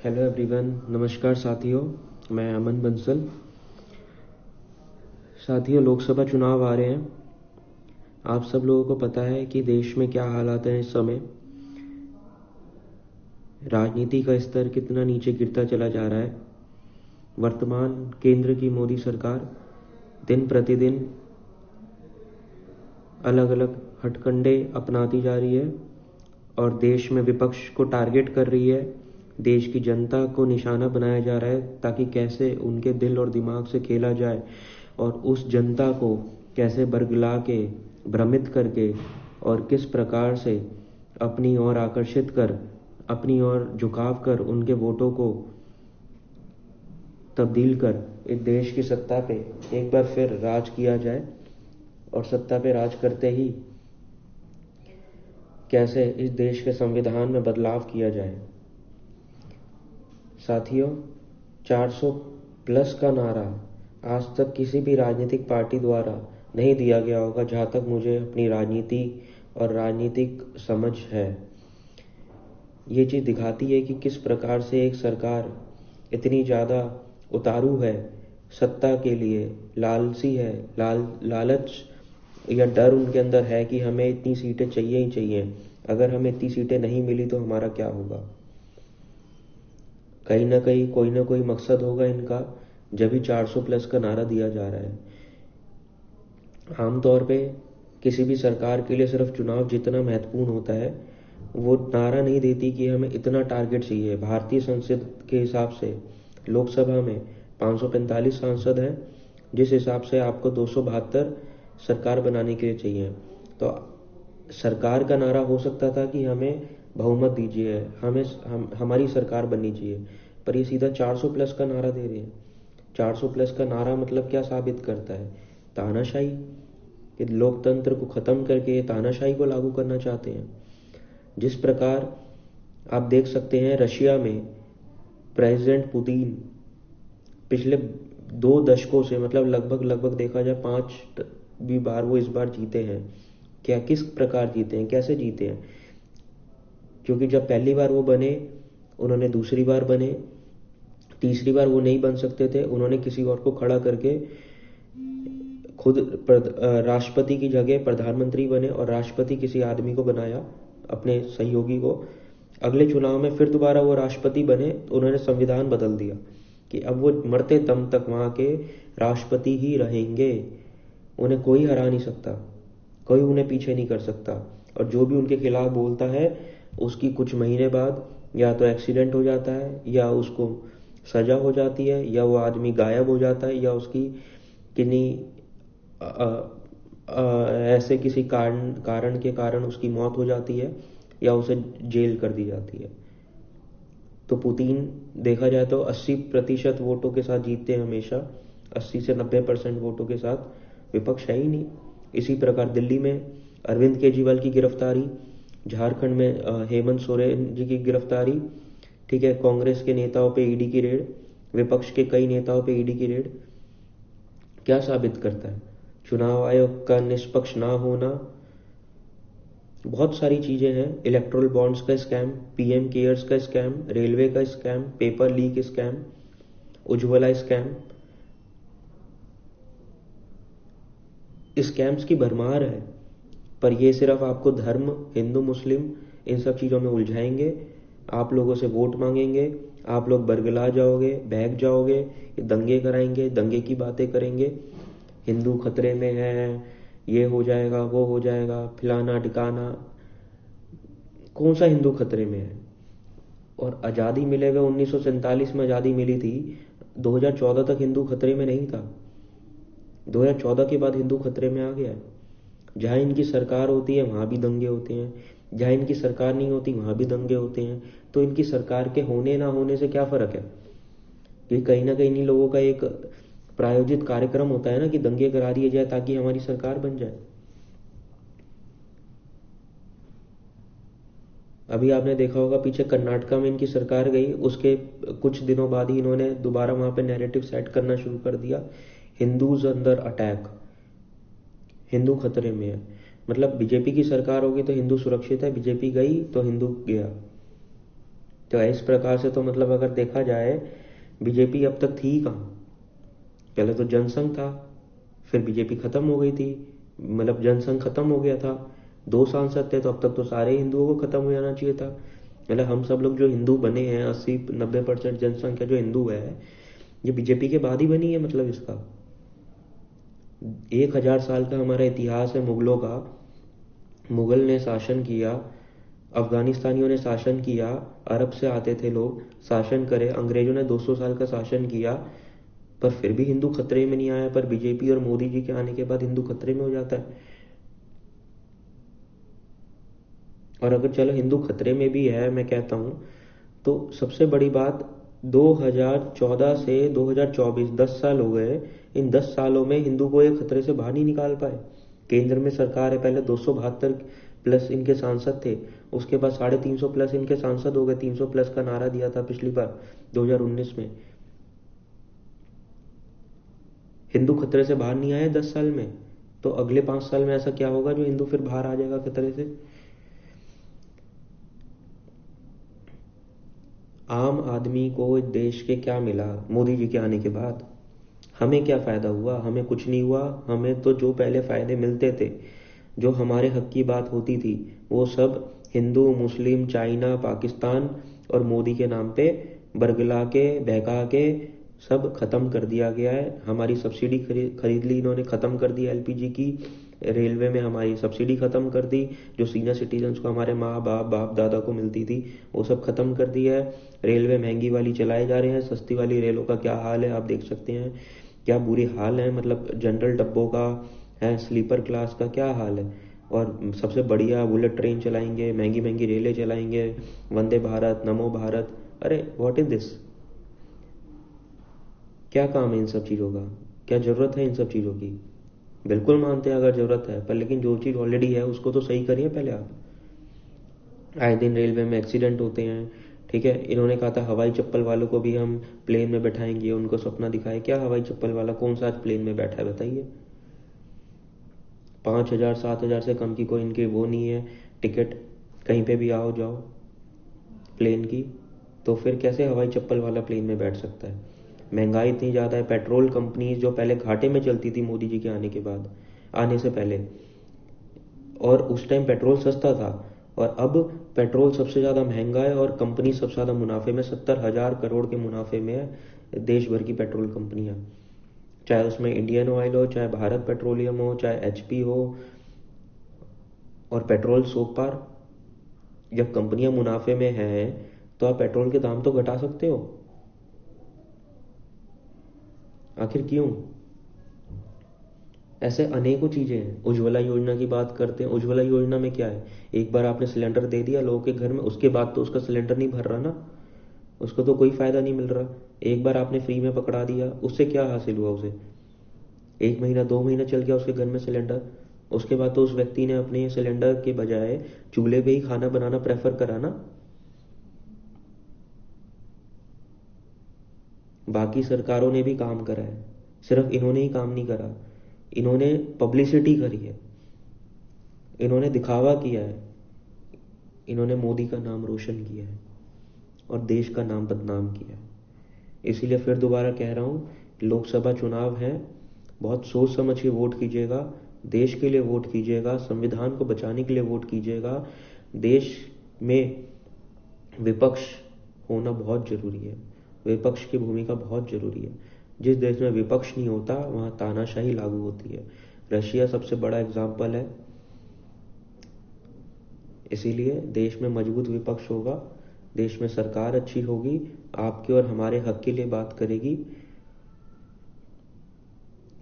Hello everyone, नमस्कार साथियों। मैं अमन बंसल। साथियों, लोकसभा चुनाव आ रहे हैं। आप सब लोगों को पता है कि देश में क्या हालात हैं इस समय। राजनीति का स्तर कितना नीचे गिरता चला जा रहा है। वर्तमान केंद्र की मोदी सरकार दिन प्रतिदिन अलग अलग हथकंडे अपनाती जा रही है और देश में विपक्ष को टारगेट कर रही है। देश की जनता को निशाना बनाया जा रहा है ताकि कैसे उनके दिल और दिमाग से खेला जाए और उस जनता को कैसे बरगला के, भ्रमित करके और किस प्रकार से अपनी ओर आकर्षित कर, अपनी ओर झुकाव कर उनके वोटों को तब्दील कर इस देश की सत्ता पे एक बार फिर राज किया जाए। और सत्ता पे राज करते ही कैसे इस देश के संविधान में बदलाव किया जाए। साथियों, 400 प्लस का नारा आज तक किसी भी राजनीतिक पार्टी द्वारा नहीं दिया गया होगा, जहाँ तक मुझे अपनी राजनीति और राजनीतिक समझ है। ये चीज़ दिखाती है कि किस प्रकार से एक सरकार इतनी ज़्यादा उतारू है, सत्ता के लिए लालची है, लालच या डर उनके अंदर है कि हमें इतनी सीटें चाहिए ही चाहिए। अगर हमें इतनी सीटें नहीं मिली तो हमारा क्या होगा। कहीं ना कहीं कोई ना कोई मकसद होगा इनका, जब भी 400 प्लस का नारा दिया जा रहा है। आमतौर पे किसी भी सरकार के लिए सिर्फ चुनाव जितना महत्वपूर्ण होता है, वो नारा नहीं देती कि हमें इतना टारगेट चाहिए। भारतीय संसद के हिसाब से लोकसभा में 545 सांसद हैं, जिस हिसाब से आपको 272 सरकार बनाने के लिए चाहिए। तो सरकार का नारा हो सकता था कि हमें बहुमत दीजिए, हमारी सरकार बननी चाहिए, पर ये सीधा 400 प्लस का नारा दे रहे हैं। 400 प्लस का नारा मतलब क्या साबित करता है? तानाशाही, कि लोकतंत्र को खत्म करके तानाशाही को लागू करना चाहते हैं। जिस प्रकार आप देख सकते हैं, रशिया में प्रेसिडेंट पुतिन पिछले 2 दशकों से, मतलब लगभग देखा जाए 5 बार वो इस बार जीते हैं। क्या, किस प्रकार जीते हैं, कैसे जीते हैं? क्योंकि जब पहली बार वो बने, उन्होंने दूसरी बार बने, तीसरी बार वो नहीं बन सकते थे, उन्होंने किसी और को खड़ा करके खुद राष्ट्रपति की जगह प्रधानमंत्री बने और राष्ट्रपति किसी आदमी को बनाया, अपने सहयोगी को। अगले चुनाव में फिर दोबारा वो राष्ट्रपति बने, तो उन्होंने संविधान बदल दिया कि अब वो मरते दम तक वहाँ के राष्ट्रपति ही रहेंगे। उन्हें कोई हरा नहीं सकता, कोई उन्हें पीछे नहीं कर सकता। और जो भी उनके खिलाफ बोलता है, उसकी कुछ महीने बाद या तो एक्सीडेंट हो जाता है, या उसको सजा हो जाती है, या वो आदमी गायब हो जाता है, या उसकी किन्हीं ऐसे किसी कारण के कारण उसकी मौत हो जाती है, या उसे जेल कर दी जाती है। तो पुतिन देखा जाए तो 80% वोटों के साथ जीतते हैं हमेशा, 80 से 90% वोटों के साथ। विपक्ष है ही नहीं। इसी प्रकार दिल्ली में अरविंद केजरीवाल की गिरफ्तारी, झारखंड में हेमंत सोरेन जी की गिरफ्तारी, ठीक है, कांग्रेस के नेताओं पे ईडी की रेड, विपक्ष के कई नेताओं पे ईडी की रेड। क्या साबित करता है? चुनाव आयोग का निष्पक्ष ना होना। बहुत सारी चीजें हैं। इलेक्ट्रोल बॉन्ड्स का स्कैम, पीएम केयर्स का स्कैम, रेलवे का scam, paper leak scam, Ujjwala scam. Scams की भरमार है, पर ये सिर्फ आपको धर्म, हिंदू मुस्लिम, इन सब चीज़ों में उलझाएंगे। आप लोगों से वोट मांगेंगे, आप लोग बरगला जाओगे, बहक जाओगे, दंगे कराएंगे, दंगे की बातें करेंगे। हिंदू खतरे में है, ये हो जाएगा, वो हो जाएगा, फलाना ढिकाना। कौन सा हिंदू खतरे में है? और आज़ादी मिले हुए 1947 में आज़ादी मिली थी, 2014 तक हिंदू खतरे में नहीं था। 2014 के बाद हिंदू खतरे में आ गया है। जहाँ इनकी सरकार होती है वहाँ भी दंगे होते हैं, जहाँ इनकी सरकार नहीं होती वहाँ भी दंगे होते हैं। तो इनकी सरकार के होने ना होने से क्या फ़र्क है? कि कहीं ना कहीं इन लोगों का एक प्रायोजित कार्यक्रम होता है ना, कि दंगे करा दिए जाए ताकि हमारी सरकार बन जाए। अभी आपने देखा होगा, पीछे कर्नाटका में इनकी सरकार गई, उसके कुछ दिनों बाद ही इन्होंने दोबारा वहाँ पे नैरेटिव सेट करना शुरू कर दिया, हिंदूज अंदर अटैक, हिंदू खतरे में है। मतलब बीजेपी की सरकार होगी तो हिंदू सुरक्षित है, बीजेपी गई तो हिंदू गया। तो इस प्रकार से तो मतलब अगर देखा जाए, बीजेपी अब तक थी कहाँ। पहले तो जनसंघ था, फिर बीजेपी खत्म हो गई थी, मतलब जनसंघ खत्म हो गया था, 2 सांसद थे, तो अब तक तो सारे हिंदुओं को खत्म हो जाना चाहिए था। मतलब हम सब लोग जो हिंदू बने हैं, 80-90% जनसंख्या जो हिंदू है, ये बीजेपी के बाद ही बनी है। मतलब इसका 1000 साल का हमारा इतिहास है मुगलों का। मुगल ने शासन किया, अफगानिस्तानियों ने शासन किया, अरब से आते थे लोग, शासन करे, अंग्रेजों ने 200 साल का शासन किया, पर फिर भी हिंदू खतरे में नहीं आया। पर बीजेपी और मोदी जी के आने के बाद हिंदू खतरे में हो जाता है। और अगर चलो हिंदू खतरे में भी है, मैं कहता हूँ, तो सबसे बड़ी बात, 2014 से 2024 10 साल हो गए। इन 10 सालों में हिंदू को ये खतरे से बाहर नहीं निकाल पाए। केंद्र में सरकार है, पहले 272 प्लस इनके सांसद थे, उसके बाद 350 प्लस इनके सांसद हो गए। 300 प्लस का नारा दिया था पिछली बार 2019 में। हिंदू खतरे से बाहर नहीं आए 10 साल में, तो अगले 5 साल में ऐसा क्या होगा जो हिंदू फिर बाहर आ जाएगा खतरे से। आम आदमी को देश के क्या मिला मोदी जी के आने के बाद? हमें क्या फायदा हुआ? हमें कुछ नहीं हुआ। हमें तो जो पहले फायदे मिलते थे, जो हमारे हक की बात होती थी, वो सब हिंदू, मुस्लिम, चाइना, पाकिस्तान और मोदी के नाम पे बरगला के, बहका के सब खत्म कर दिया गया है। हमारी सब्सिडी खरीद ली इन्होंने, खत्म कर दी एलपीजी की। रेलवे में हमारी सब्सिडी खत्म कर दी, जो सीनियर सिटीजन्स को, हमारे माँ बाप, बाप दादा को मिलती थी, वो सब खत्म कर दी है। रेलवे महंगी वाली चलाए जा रहे हैं, सस्ती वाली रेलों का क्या हाल है आप देख सकते हैं। क्या बुरी हाल है, मतलब जनरल डब्बों का है, स्लीपर क्लास का क्या हाल है। और सबसे बढ़िया बुलेट ट्रेन चलाएंगे, महंगी महंगी रेलें चलाएंगे, वंदे भारत, नमो भारत। अरे व्हाट इज दिस? क्या काम है इन सब चीज़ों का? क्या ज़रूरत है इन सब चीज़ों की? बिल्कुल मानते हैं अगर ज़रूरत है, पर लेकिन जो चीज़ ऑलरेडी है उसको तो सही करिए पहले आप। आए दिन रेलवे में एक्सीडेंट होते हैं, ठीक है। इन्होंने कहा था हवाई चप्पल वालों को भी हम प्लेन में बैठाएंगे, उनको सपना दिखाए। क्या हवाई चप्पल वाला कौन सा आज प्लेन में बैठा है बताइए? 5,000 7,000 से कम की कोई इनकी वो नहीं है टिकट, कहीं पे भी आओ जाओ प्लेन की। तो फिर कैसे हवाई चप्पल वाला प्लेन में बैठ सकता है? महंगाई इतनी ज़्यादा है। पेट्रोल कंपनीज जो पहले घाटे में चलती थी मोदी जी के आने के बाद, आने से पहले, और उस टाइम पेट्रोल सस्ता था, और अब पेट्रोल सबसे ज़्यादा महंगा है और कंपनी सबसे ज़्यादा मुनाफे में, 70,000 करोड़ के मुनाफे में है देश भर की पेट्रोल कंपनियां। चाहे उसमें इंडियन ऑयल हो, चाहे भारत पेट्रोलियम हो, चाहे एचपी हो, और पेट्रोल सोपार। जब कंपनियां मुनाफे में हैं तो आप पेट्रोल के दाम तो घटा सकते हो। आखिर क्यों? ऐसे अनेकों चीजें हैं। उज्ज्वला योजना की बात करते हैं, उज्ज्वला योजना में क्या है? एक बार आपने सिलेंडर दे दिया लोगों के घर में, उसके बाद तो उसका सिलेंडर नहीं भर रहा ना, उसको तो कोई फायदा नहीं मिल रहा। एक बार आपने फ्री में पकड़ा दिया, उससे क्या हासिल हुआ उसे? 1 महीना 2 महीना चल गया उसके घर में सिलेंडर, उसके बाद तो उस व्यक्ति ने अपने सिलेंडर के बजाय चूल्हे पे ही खाना बनाना प्रेफर करा ना। बाकी सरकारों ने भी काम करा है, सिर्फ इन्होंने ही काम नहीं करा। इन्होंने पब्लिसिटी करी है, इन्होंने दिखावा किया है, इन्होंने मोदी का नाम रोशन किया है और देश का नाम बदनाम किया है। इसीलिए फिर दोबारा कह रहा हूँ, लोकसभा चुनाव है, बहुत सोच समझ के वोट कीजिएगा, देश के लिए वोट कीजिएगा, संविधान को बचाने के लिए वोट कीजिएगा। देश में विपक्ष होना बहुत जरूरी है, विपक्ष की भूमिका बहुत जरूरी है। जिस देश में विपक्ष नहीं होता वहाँ तानाशाही लागू होती है। रशिया सबसे बड़ा एग्जाम्पल है। इसीलिए देश में मजबूत विपक्ष होगा, देश में सरकार अच्छी होगी, आपके और हमारे हक के लिए बात करेगी।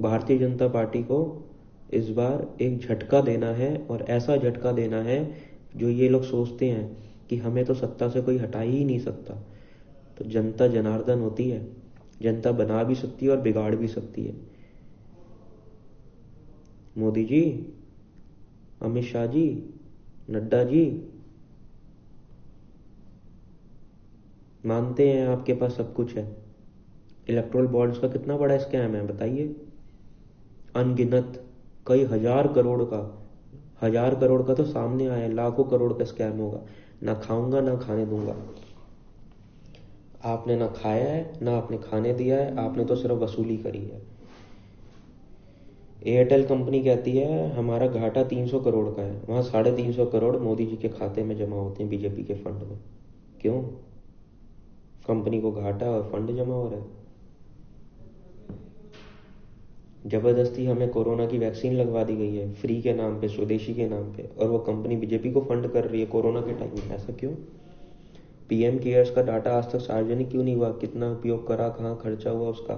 भारतीय जनता पार्टी को इस बार एक झटका देना है, और ऐसा झटका देना है जो ये लोग सोचते हैं कि हमें तो सत्ता से कोई हटा ही नहीं सकता। तो जनता जनार्दन होती है, जनता बना भी सकती है और बिगाड़ भी सकती है। मोदी जी, अमित शाह जी, नड्डा जी, मानते हैं आपके पास सब कुछ है। इलेक्ट्रोल बॉन्ड्स का कितना बड़ा स्कैम है बताइए? अनगिनत, कई हजार करोड़ का, 1,000 करोड़ का तो सामने आया, लाखों करोड़ का स्कैम होगा। ना खाऊंगा ना खाने दूंगा। आपने ना खाया है ना आपने खाने दिया है, आपने तो सिर्फ वसूली करी है। एयरटेल कंपनी कहती है हमारा घाटा 300 करोड़ का है, वहाँ 350 करोड़ मोदी जी के खाते में जमा होते हैं बीजेपी के फंड में। क्यों? कंपनी को घाटा और फंड जमा हो रहा है। जबरदस्ती हमें कोरोना की वैक्सीन लगवा दी गई है फ्री के नाम पे, स्वदेशी के नाम पे, और वो कंपनी बीजेपी को फंड कर रही है कोरोना के टाइम में। ऐसा क्यों? पीएम केयर्स का डाटा आज तक सार्वजनिक क्यों नहीं हुआ? कितना उपयोग करा, कहाँ खर्चा हुआ उसका,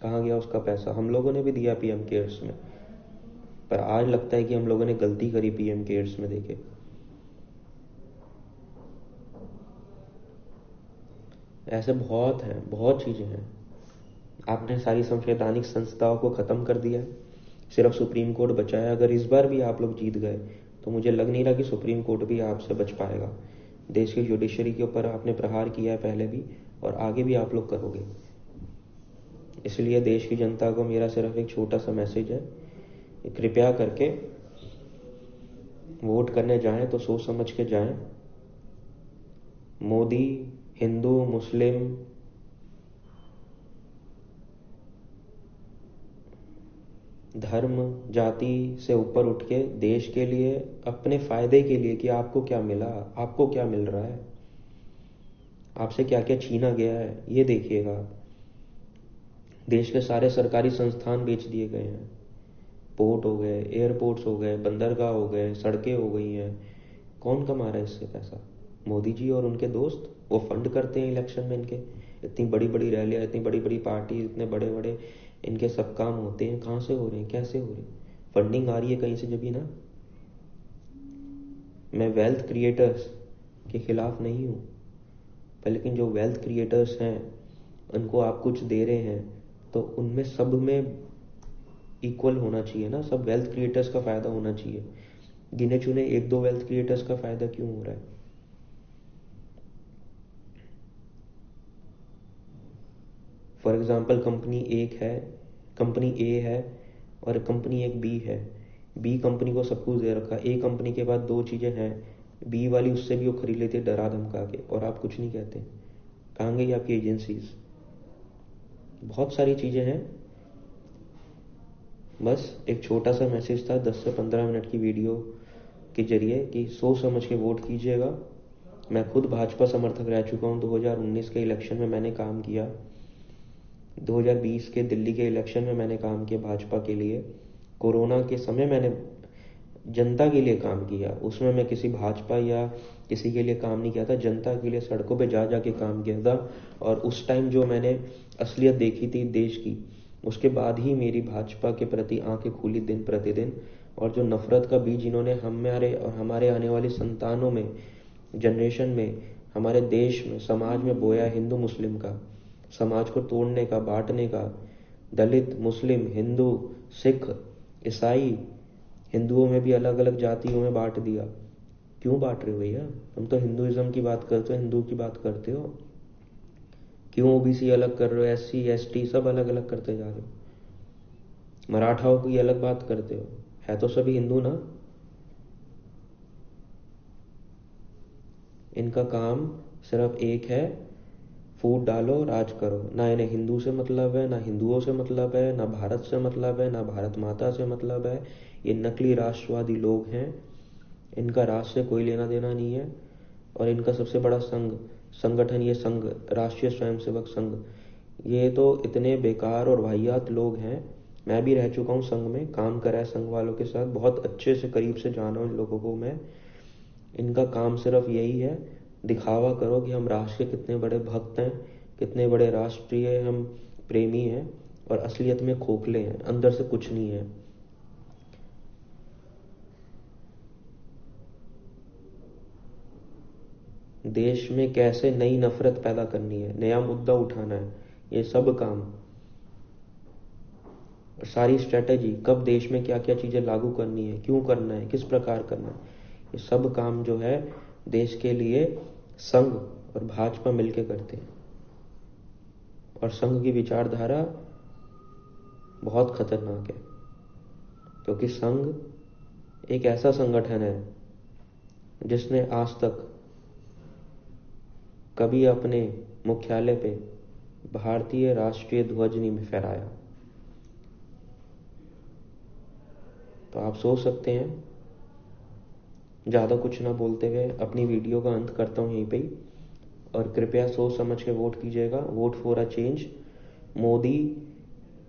कहाँ गया उसका पैसा? हम लोगों ने भी दिया पीएम केयर्स में, पर आज लगता है कि हम लोगों ने गलती करी पीएम केयर्स में देके। ऐसे बहुत हैं, बहुत चीजें हैं। आपने सारी संवैधानिक संस्थाओं को खत्म कर दिया है, सिर्फ सुप्रीम कोर्ट बचा है। अगर इस बार भी आप लोग जीत गए तो मुझे लग नहीं रहा कि सुप्रीम कोर्ट भी आपसे बच पाएगा। देश की जुडिशरी के ऊपर आपने प्रहार किया है पहले भी, और आगे भी आप लोग करोगे। इसलिए देश की जनता को मेरा सिर्फ एक छोटा सा मैसेज है, कृपया करके वोट करने जाएं तो सोच समझ के जाएं। मोदी हिंदू मुस्लिम धर्म जाति से ऊपर उठ के देश के लिए, अपने फायदे के लिए, कि आपको क्या मिला, आपको क्या मिल रहा है, आपसे क्या क्या छीना गया है, ये देखिएगा। देश के सारे सरकारी संस्थान बेच दिए गए हैं, पोर्ट हो गए, एयरपोर्ट्स हो गए, बंदरगाह हो गए, सड़कें हो गई हैं। कौन कमा रहा है इससे पैसा? मोदी जी और उनके दोस्त। वो फंड करते हैं इलेक्शन में इनके, इतनी बड़ी बड़ी रैलियां, इतनी बड़ी बड़ी पार्टी, इतने बड़े बड़े इनके सब काम होते हैं। कहाँ से हो रहे हैं, कैसे हो रहे हैं? फंडिंग आ रही है कहीं से जब भी ना। मैं वेल्थ क्रिएटर्स के खिलाफ नहीं हूँ, पर लेकिन जो वेल्थ क्रिएटर्स हैं उनको आप कुछ दे रहे हैं तो उनमें सब में इक्वल होना चाहिए ना, सब वेल्थ क्रिएटर्स का फायदा होना चाहिए। गिने चुने एक दो वेल्थ क्रिएटर्स का फायदा क्यों हो रहा है? फॉर एग्जाम्पल कंपनी ए है और कंपनी एक बी है। बी कंपनी को सब कुछ दे रखा, ए कंपनी के बाद दो चीजें हैं, बी वाली उससे भी वो खरीद लेती है डरा धमका के, और आप कुछ नहीं कहते। कहाँ गई आपकी एजेंसीज? बहुत सारी चीजें हैं। बस एक छोटा सा मैसेज था 10 से 15 मिनट की वीडियो के जरिए कि सोच समझ के वोट कीजिएगा। मैं खुद भाजपा समर्थक रह चुका हूँ। 2019 के इलेक्शन में मैंने काम किया, 2020 के दिल्ली के इलेक्शन में मैंने काम किया भाजपा के लिए। कोरोना के समय मैंने जनता के लिए काम किया, उसमें मैं किसी भाजपा या किसी के लिए काम नहीं किया था, जनता के लिए सड़कों पे जा के काम किया था। और उस टाइम जो मैंने असलियत देखी थी देश की, उसके बाद ही मेरी भाजपा के प्रति आंखें खुली दिन प्रतिदिन। और जो नफरत का बीज इन्होंने हमारे और हमारे आने वाली संतानों में, जनरेशन में, हमारे देश में, समाज में बोया, हिंदू मुस्लिम का, समाज को तोड़ने का, बांटने का, दलित मुस्लिम हिंदू सिख ईसाई, हिंदुओं में भी अलग अलग जातियों में बांट दिया। क्यों बांट रहे हो भैया? तुम तो हिंदुइज्म की बात करते हो, हिंदू की बात करते हो, क्यों ओबीसी अलग कर रहे हो, एससी एसटी सब अलग अलग करते जा रहे हो? मराठाओं की अलग बात करते हो, है तो सभी हिंदू ना। इनका काम सिर्फ एक है, फूट डालो राज करो। ना इन्हें हिंदू से मतलब है, ना हिंदुओं से मतलब है, ना भारत से मतलब है, ना भारत माता से मतलब है। ये नकली राष्ट्रवादी लोग हैं, इनका राष्ट्र से कोई लेना देना नहीं है। और इनका सबसे बड़ा संगठन ये संघ, राष्ट्रीय स्वयंसेवक संघ, ये तो इतने बेकार और वाहियात लोग हैं। मैं भी रह चुका हूँ संघ में, काम करा है संघ वालों के साथ, बहुत अच्छे से करीब से जाना हूँ इन लोगों को मैं। इनका काम सिर्फ यही है, दिखावा करो कि हम राष्ट्र के कितने बड़े भक्त हैं, कितने बड़े राष्ट्रीय हम प्रेमी हैं, और असलियत में खोखले हैं, अंदर से कुछ नहीं है। देश में कैसे नई नफरत पैदा करनी है, नया मुद्दा उठाना है, ये सब काम, सारी स्ट्रेटेजी, कब देश में क्या क्या चीजें लागू करनी है, क्यों करना है, किस प्रकार करना है, ये सब काम जो है देश के लिए संघ और भाजपा मिलकर करते हैं। और संघ की विचारधारा बहुत खतरनाक है, क्योंकि संघ एक ऐसा संगठन है जिसने आज तक कभी अपने मुख्यालय पे भारतीय राष्ट्रीय ध्वज नहीं फहराया। तो आप सोच सकते हैं। ज़्यादा कुछ ना बोलते हुए अपनी वीडियो का अंत करता हूँ यहीं पे ही, और कृपया सोच समझ के वोट कीजिएगा। Vote for a change. Modi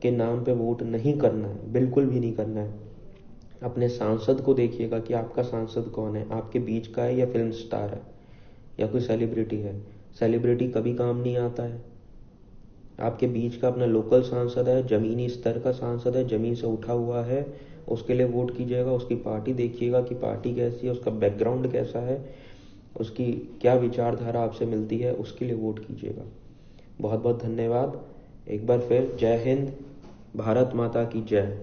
के नाम पे वोट नहीं करना है, बिल्कुल भी नहीं करना है। अपने सांसद को देखिएगा कि आपका सांसद कौन है, आपके बीच का है या फिल्म स्टार है या कोई सेलिब्रिटी है। सेलिब्रिटी कभी काम नहीं आता है। आपके बीच का अपना लोकल सांसद है, जमीनी स्तर का सांसद है, जमीन से उठा हुआ है, उसके लिए वोट कीजिएगा। उसकी पार्टी देखिएगा कि पार्टी कैसी है, उसका बैकग्राउंड कैसा है, उसकी क्या विचारधारा आपसे मिलती है, उसके लिए वोट कीजिएगा। बहुत बहुत धन्यवाद। एक बार फिर जय हिंद, भारत माता की जय।